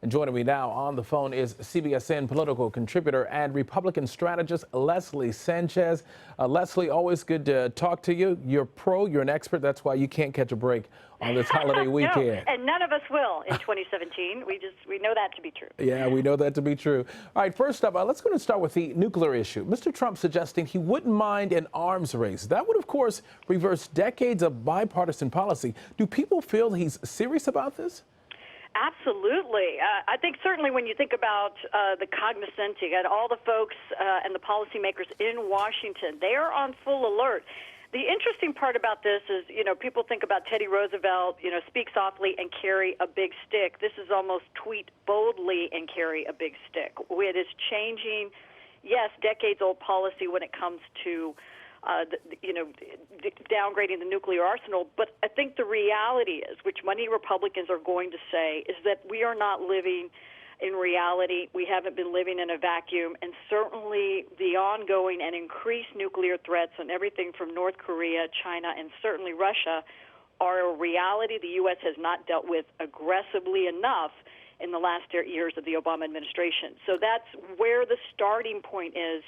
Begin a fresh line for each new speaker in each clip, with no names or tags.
And joining me now on the phone is CBSN political contributor and Republican strategist Leslie Sanchez. Leslie, always good to talk to you. You're you're an expert. That's why you can't catch a break on this holiday weekend.
No, and none of us will in 2017. We know that to be true.
Yeah, we know that to be true. All right, first up, let's go and start with the nuclear issue. Mr. Trump suggesting he wouldn't mind an arms race. That would, of course, reverse decades of bipartisan policy. Do people feel he's serious about this?
Absolutely. I think certainly when you think about the cognoscenti and all the folks and the policymakers in Washington, they are on full alert. The interesting part about this is, people think about Teddy Roosevelt, speak softly and carry a big stick. This is almost tweet boldly and carry a big stick. It is changing, yes, decades-old policy when it comes to downgrading the nuclear arsenal. But I think the reality is, which many Republicans are going to say, is that we are not living in reality. We haven't been living in a vacuum, and certainly the ongoing and increased nuclear threats on everything from North Korea, China, and certainly Russia are a reality the U.S. has not dealt with aggressively enough in the last years of the Obama administration. So that's where the starting point is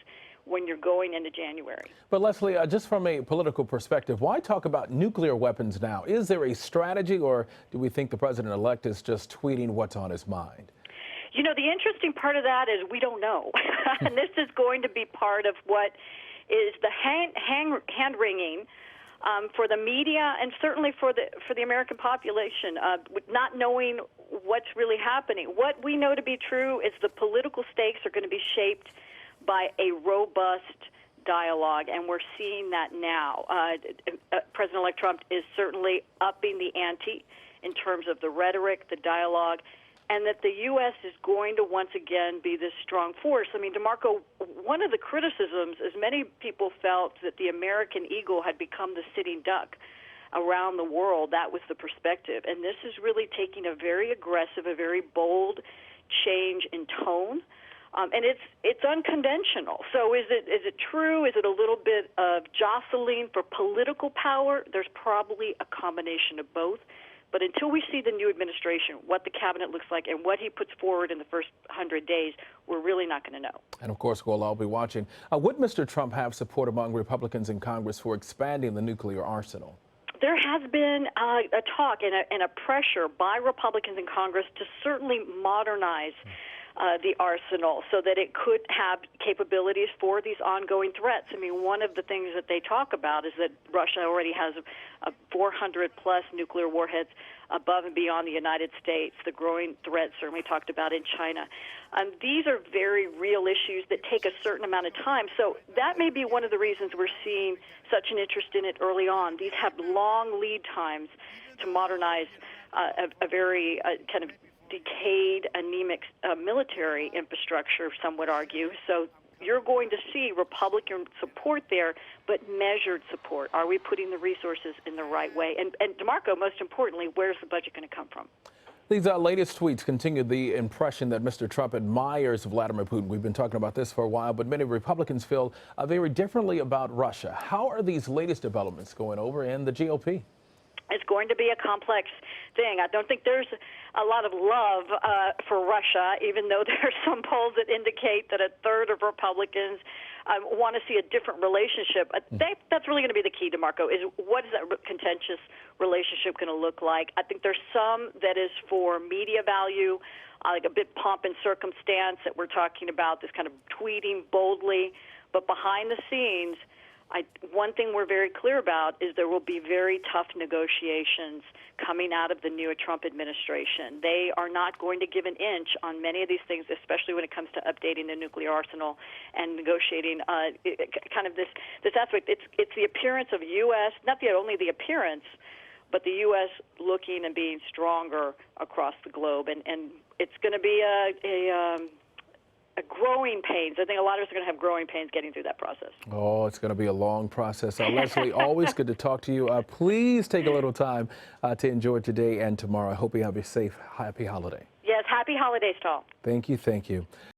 when you're going into January.
But Leslie, just from a political perspective, why talk about nuclear weapons now? Is there a strategy, or do we think the president-elect is just tweeting what's on his mind?
The interesting part of that is we don't know. And this is going to be part of what is the hand-wringing for the media and certainly for the American population, not knowing what's really happening. What we know to be true is the political stakes are going to be shaped by a robust dialogue, and we're seeing that now. President-elect Trump is certainly upping the ante in terms of the rhetoric, the dialogue, and that the U.S. is going to once again be this strong force. I mean, DeMarco, one of the criticisms is many people felt that the American eagle had become the sitting duck around the world. That was the perspective. And this is really taking a very aggressive, a very bold change in tone. And it's unconventional. So is it true? Is it a little bit of jostling for political power? There's probably a combination of both. But until we see the new administration, what the cabinet looks like, and what he puts forward in the first 100 days, we're really not going to know.
And of course, we'll all be watching. Would Mr. Trump have support among Republicans in Congress for expanding the nuclear arsenal?
There has been a talk and a pressure by Republicans in Congress to certainly modernize the arsenal so that it could have capabilities for these ongoing threats. I mean, one of the things that they talk about is that Russia already has 400-plus nuclear warheads above and beyond the United States. The growing threat certainly talked about in China. These are very real issues that take a certain amount of time. So that may be one of the reasons we're seeing such an interest in it early on. These have long lead times to modernize a very kind of decayed, anemic military infrastructure, some would argue. So you're going to see Republican support there, but measured support. Are we putting the resources in the right way? And DeMarco, most importantly, where's the budget going to come from?
These latest tweets continue the impression that Mr. Trump admires Vladimir Putin. We've been talking about this for a while, but many Republicans feel very differently about Russia. How are these latest developments going over in the GOP?
It's going to be a complex thing. I don't think there's a lot of love for Russia, even though there are some polls that indicate that a third of Republicans want to see a different relationship. That's really going to be the key, DeMarco, is what is that contentious relationship going to look like? I think there's some that is for media value, like a bit pomp and circumstance that we're talking about, this kind of tweeting boldly. But behind the scenes, one thing we're very clear about is there will be very tough negotiations coming out of the new Trump administration. They are not going to give an inch on many of these things, especially when it comes to updating the nuclear arsenal and negotiating kind of this aspect. It's the appearance of U.S., not only the appearance, but the U.S. looking and being stronger across the globe. And it's going to be a growing pains. I think a lot of us are going to have growing pains getting through that process.
Oh, it's going to be a long process. Leslie, always good to talk to you. Please take a little time to enjoy today and tomorrow. I hope you have a safe, happy holiday.
Yes, happy holidays to all.
Thank you. Thank you.